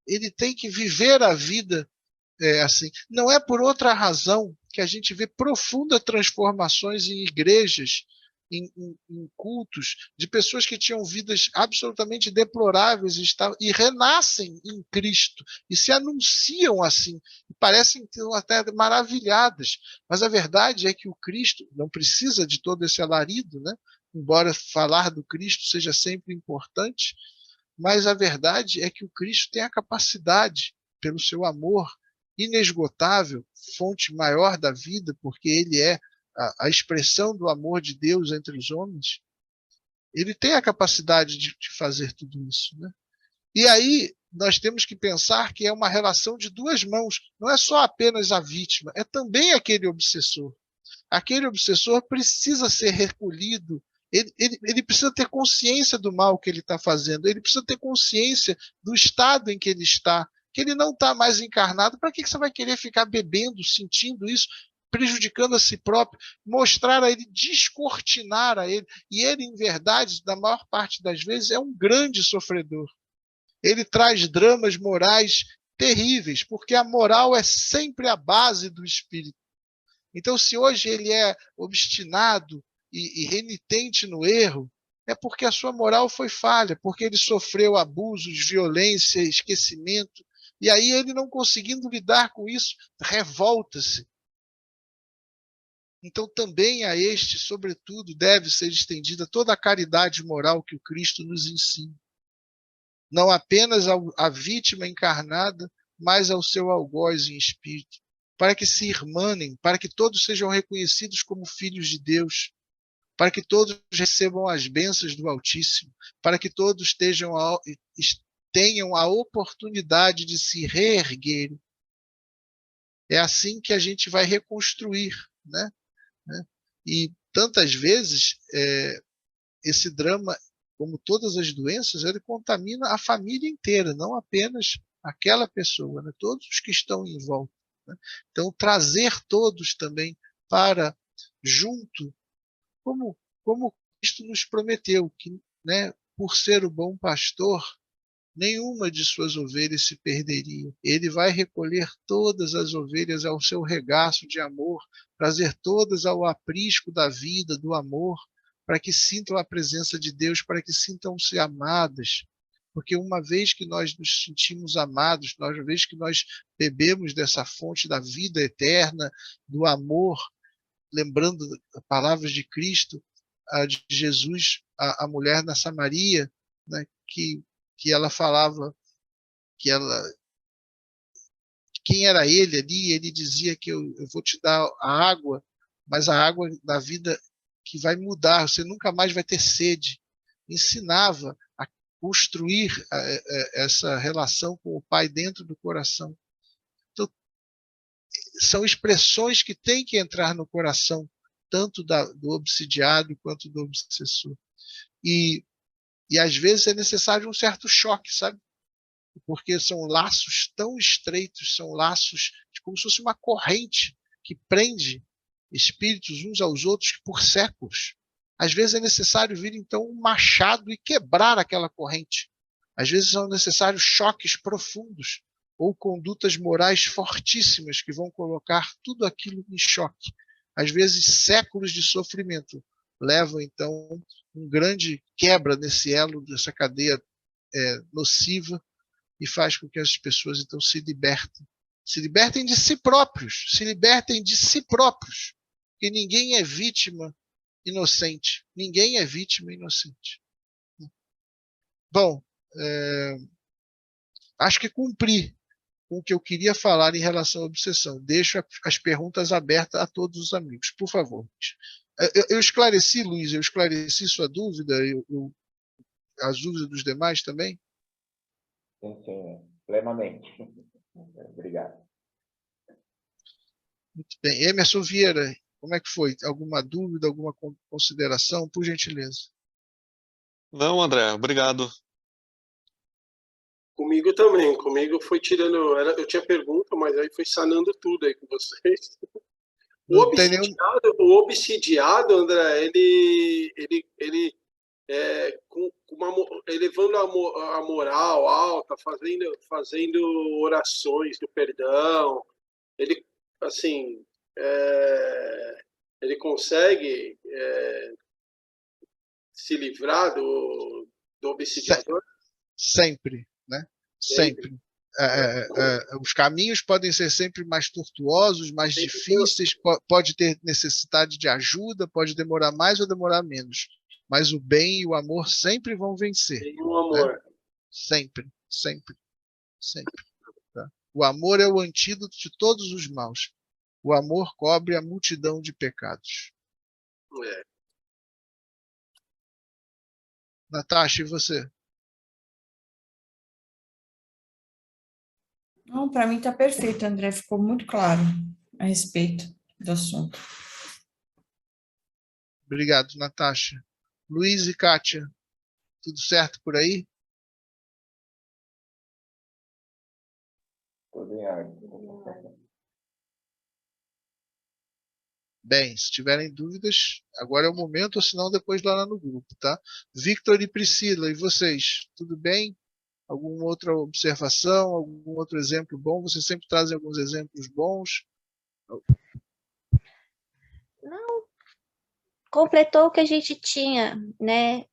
Ele tem que viver a vida assim. Não é por outra razão que a gente vê profundas transformações em igrejas, em cultos, de pessoas que tinham vidas absolutamente deploráveis e renascem em Cristo e se anunciam assim, e parecem até maravilhadas, mas a verdade é que o Cristo não precisa de todo esse alarido, né? Embora falar do Cristo seja sempre importante, mas a verdade é que o Cristo tem a capacidade, pelo seu amor inesgotável, fonte maior da vida, porque ele é a expressão do amor de Deus entre os homens, ele tem a capacidade de fazer tudo isso, né? E aí nós temos que pensar que é uma relação de duas mãos, não é só apenas a vítima, é também aquele obsessor. Aquele obsessor precisa ser recolhido, ele precisa ter consciência do mal que ele está fazendo, ele precisa ter consciência do estado em que ele está, que ele não está mais encarnado. Para que você vai querer ficar bebendo, sentindo isso, prejudicando a si próprio? Mostrar a ele, descortinar a ele. E ele, em verdade, na maior parte das vezes, é um grande sofredor. Ele traz dramas morais terríveis, porque a moral é sempre a base do espírito. Então, se hoje ele é obstinado e renitente no erro, é porque a sua moral foi falha, porque ele sofreu abusos, violência, esquecimento, e aí ele, não conseguindo lidar com isso, revolta-se. Então também a este, sobretudo, deve ser estendida toda a caridade moral que o Cristo nos ensina. Não apenas à vítima encarnada, mas ao seu algoz em espírito, para que se irmanem, para que todos sejam reconhecidos como filhos de Deus, para que todos recebam as bênçãos do Altíssimo, para que todos tenham a oportunidade de se reerguerem. É assim que a gente vai reconstruir, né? E tantas vezes esse drama como todas as doenças, ele contamina a família inteira, não apenas aquela pessoa, né? Todos os que estão em volta, né? Então, trazer todos também para junto, como Cristo nos prometeu, que, né, por ser o bom pastor, nenhuma de suas ovelhas se perderia. Ele vai recolher todas as ovelhas ao seu regaço de amor, trazer todas ao aprisco da vida, do amor, para que sintam a presença de Deus, para que sintam-se amadas. Porque uma vez que nós nos sentimos amados, uma vez que nós bebemos dessa fonte da vida eterna, do amor, lembrando as palavras de Cristo, de Jesus, a mulher na Samaria, né, que ela falava que quem era ele ali, ele dizia que eu vou te dar a água, mas a água da vida que vai mudar, você nunca mais vai ter sede. Ensinava a construir essa relação com o Pai dentro do coração. Então, são expressões que têm que entrar no coração, tanto do obsidiado quanto do obsessor. E às vezes é necessário um certo choque, sabe? Porque são laços tão estreitos, são laços como se fosse uma corrente que prende espíritos uns aos outros por séculos. Às vezes é necessário vir, então, um machado e quebrar aquela corrente. Às vezes são necessários choques profundos ou condutas morais fortíssimas que vão colocar tudo aquilo em choque. Às vezes, séculos de sofrimento levam, então, um grande quebra nesse elo, dessa cadeia nociva, e faz com que as pessoas, então, se libertem de si próprios, se libertem de si próprios, porque ninguém é vítima inocente, ninguém é vítima inocente. Bom, acho que cumpri com o que eu queria falar em relação à obsessão. Deixo as perguntas abertas a todos os amigos, por favor. Eu esclareci, Luiz, eu esclareci sua dúvida, as dúvidas dos demais também? Sim, plenamente. Obrigado. Muito bem. Emerson Vieira, como é que foi? Alguma dúvida, alguma consideração, por gentileza? Não, André, obrigado. Comigo também, comigo foi tirando, eu tinha pergunta, mas aí foi sanando tudo aí com vocês. O obsidiado, André, ele elevando a moral alta, fazendo orações do perdão, ele, assim, ele consegue se livrar do obsidiador? Sempre, né? Sempre. Os caminhos podem ser sempre mais tortuosos, mais difíceis, pode ter necessidade de ajuda, pode demorar mais ou demorar menos, mas o bem e o amor sempre vão vencer. Tem o amor. Né? Sempre, sempre, sempre. Tá? O amor é o antídoto de todos os maus. O amor cobre a multidão de pecados. Natasha, e você? Não, para mim está perfeito, André, ficou muito claro a respeito do assunto. Obrigado, Natasha. Luiz e Kátia, tudo certo por aí? Tudo em ordem. Bem, se tiverem dúvidas, agora é o momento, ou senão depois lá no grupo, tá? Victor e Priscila, e vocês, tudo bem? Alguma outra observação, algum outro exemplo bom? Vocês sempre trazem alguns exemplos bons? Não, completou o que a gente tinha, né,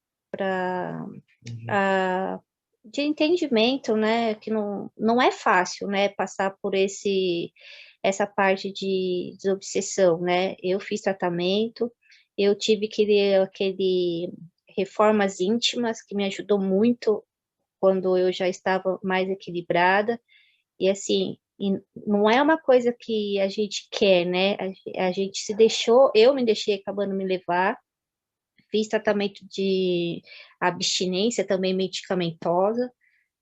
de entendimento, né, que não é fácil, né, passar por essa parte de desobsessão, né? Eu fiz tratamento, eu tive aquele reformas íntimas que me ajudou muito quando eu já estava mais equilibrada, e assim, não é uma coisa que a gente quer, né? A gente se deixou, eu me deixei acabando me levar, fiz tratamento de abstinência também medicamentosa,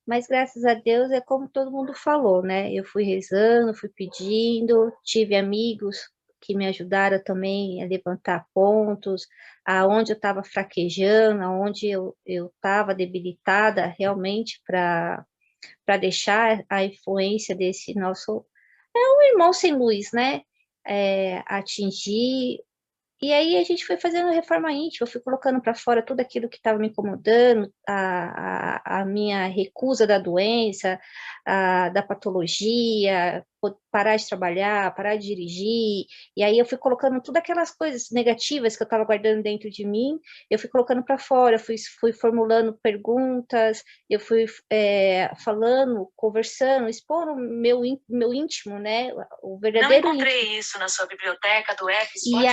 mas graças a Deus é como todo mundo falou, né? Eu fui rezando, fui pedindo, tive amigos que me ajudaram também a levantar pontos, aonde eu estava fraquejando, aonde eu estava debilitada realmente para deixar a influência desse nosso... É um irmão sem luz, né? Atingir. E aí a gente foi fazendo reforma íntima, eu fui colocando para fora tudo aquilo que estava me incomodando, a minha recusa da doença, da patologia, parar de trabalhar, parar de dirigir, e aí eu fui colocando todas aquelas coisas negativas que eu estava guardando dentro de mim, eu fui colocando para fora, eu fui formulando perguntas, eu fui falando, conversando, expondo meu íntimo, né, o verdadeiro Não encontrei íntimo. isso na sua biblioteca do app Spotify.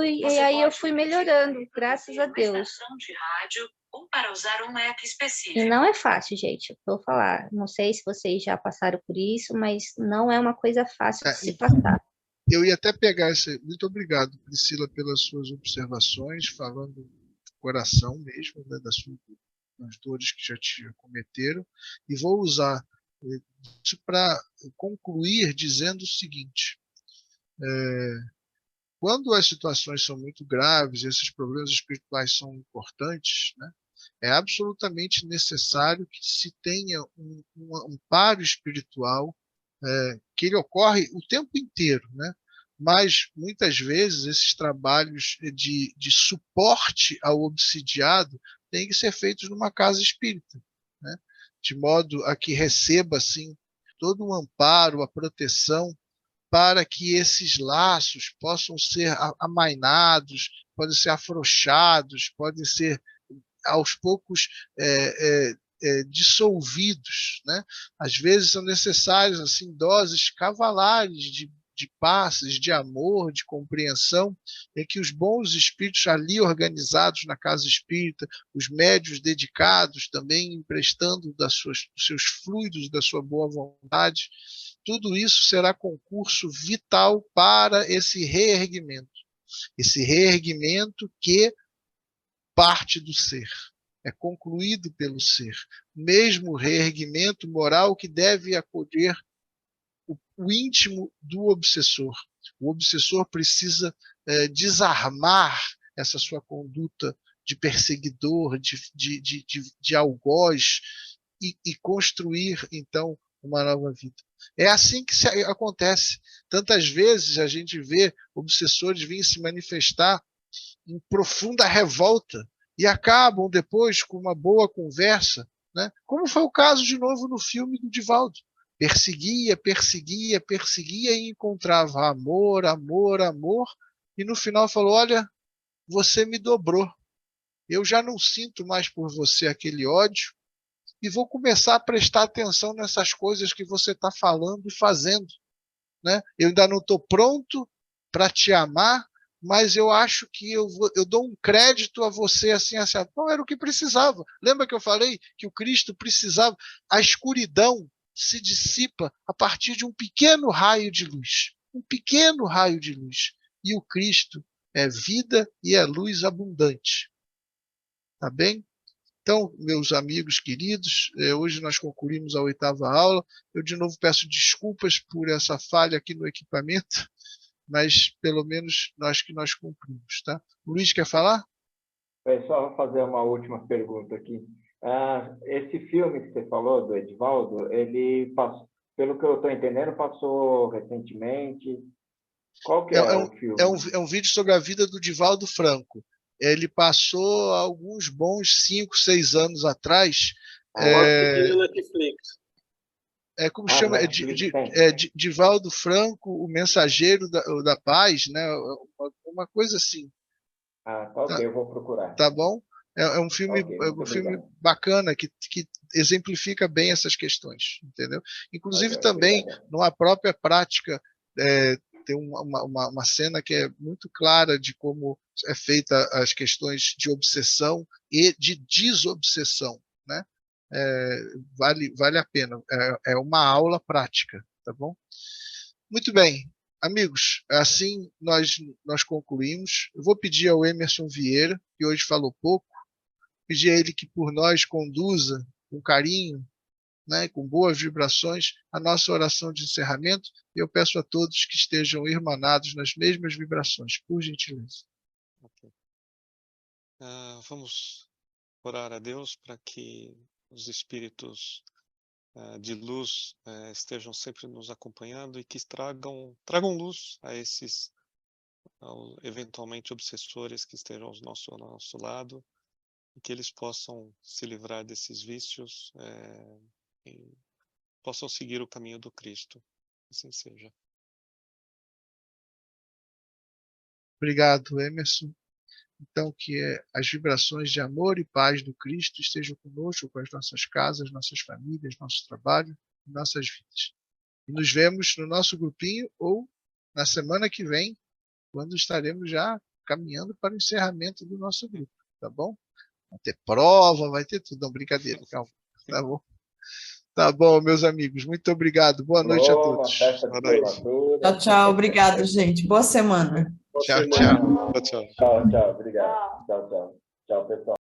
E aí eu fui melhorando, graças a Deus. De rádio ou para usar um app específico. E não é fácil, gente, vou falar. Não sei se vocês já passaram por isso, mas não é uma coisa fácil de se passar. Eu ia até pegar esse... Muito obrigado, Priscila, pelas suas observações, falando do coração mesmo, né, das dores que já te cometeram, e vou usar isso para concluir dizendo o seguinte: quando as situações são muito graves, esses problemas espirituais são importantes, né, é absolutamente necessário que se tenha um amparo espiritual, que ele ocorre o tempo inteiro, né? Mas muitas vezes esses trabalhos de suporte ao obsidiado têm que ser feitos numa casa espírita, né? De modo a que receba assim todo o amparo, a proteção, para que esses laços possam ser amainados, podem ser afrouxados, podem ser aos poucos dissolvidos, né? Às vezes são necessárias assim doses cavalares de passes, de amor, de compreensão, em que os bons espíritos ali organizados na casa espírita, os médios dedicados também emprestando dos seus fluidos, da sua boa vontade, tudo isso será concurso vital para esse reerguimento que parte do ser, é concluído pelo ser. Mesmo reerguimento moral que deve acolher o íntimo do obsessor. O obsessor precisa desarmar essa sua conduta de perseguidor, de algoz, e construir, então, uma nova vida. É assim que acontece. Tantas vezes a gente vê obsessores virem se manifestar em profunda revolta e acabam depois com uma boa conversa, né? Como foi o caso de novo no filme do Divaldo. Perseguia e encontrava amor, e no final falou: olha, você me dobrou, eu já não sinto mais por você aquele ódio e vou começar a prestar atenção nessas coisas que você está falando e fazendo, né? Eu ainda não estou pronto para te amar, mas eu acho que eu dou um crédito a você assim. Não era o que precisava. Lembra que eu falei que o Cristo precisava? A escuridão se dissipa a partir de um pequeno raio de luz. Um pequeno raio de luz. E o Cristo é vida e é luz abundante. Tá bem? Então, meus amigos queridos, hoje nós concluímos a 8ª aula. Eu, de novo, peço desculpas por essa falha aqui no equipamento, mas pelo menos nós cumprimos, tá? O Luiz quer falar? Só vou fazer uma última pergunta aqui. Esse filme que você falou, do Edivaldo, ele passou, pelo que eu estou entendendo, passou recentemente. Qual que é o filme? É um vídeo sobre a vida do Divaldo Franco. Ele passou alguns bons 5, 6 anos atrás. Aqui na Netflix. Como chama? Divaldo Franco, o mensageiro da paz, né? Uma coisa assim. Tá ok, eu vou procurar. Tá bom? É um filme, Okay, filme bacana que exemplifica bem essas questões, entendeu? Inclusive Okay, também obrigado. numa própria prática tem uma cena que é muito clara de como é feita as questões de obsessão e de desobsessão, né? Vale a pena. É uma aula prática, tá bom? Muito bem, amigos, assim nós concluímos. Eu vou pedir ao Emerson Vieira, que hoje falou pouco, pedir a ele que por nós conduza com carinho né, com boas vibrações, a nossa oração de encerramento, e eu peço a todos que estejam irmanados nas mesmas vibrações, por gentileza. Ok. Vamos orar a Deus para que os espíritos de luz estejam sempre nos acompanhando e que tragam luz a esses eventualmente obsessores que estejam ao nosso lado, e que eles possam se livrar desses vícios e possam seguir o caminho do Cristo. Assim seja. Obrigado, Emerson. Então, que as vibrações de amor e paz do Cristo estejam conosco, com as nossas casas, nossas famílias, nosso trabalho e nossas vidas. E nos vemos no nosso grupinho ou na semana que vem, quando estaremos já caminhando para o encerramento do nosso grupo, tá bom? Vai ter prova, vai ter tudo. Não, brincadeira, calma. Tá bom? Tá bom, meus amigos. Muito obrigado. Boa noite a todos. Boa noite. Tchau, tchau. Obrigado, gente. Boa semana. Tchau, semana. tchau. Tchau, tchau. Tchau, tchau. Obrigado. Tchau, tchau. Tchau, pessoal.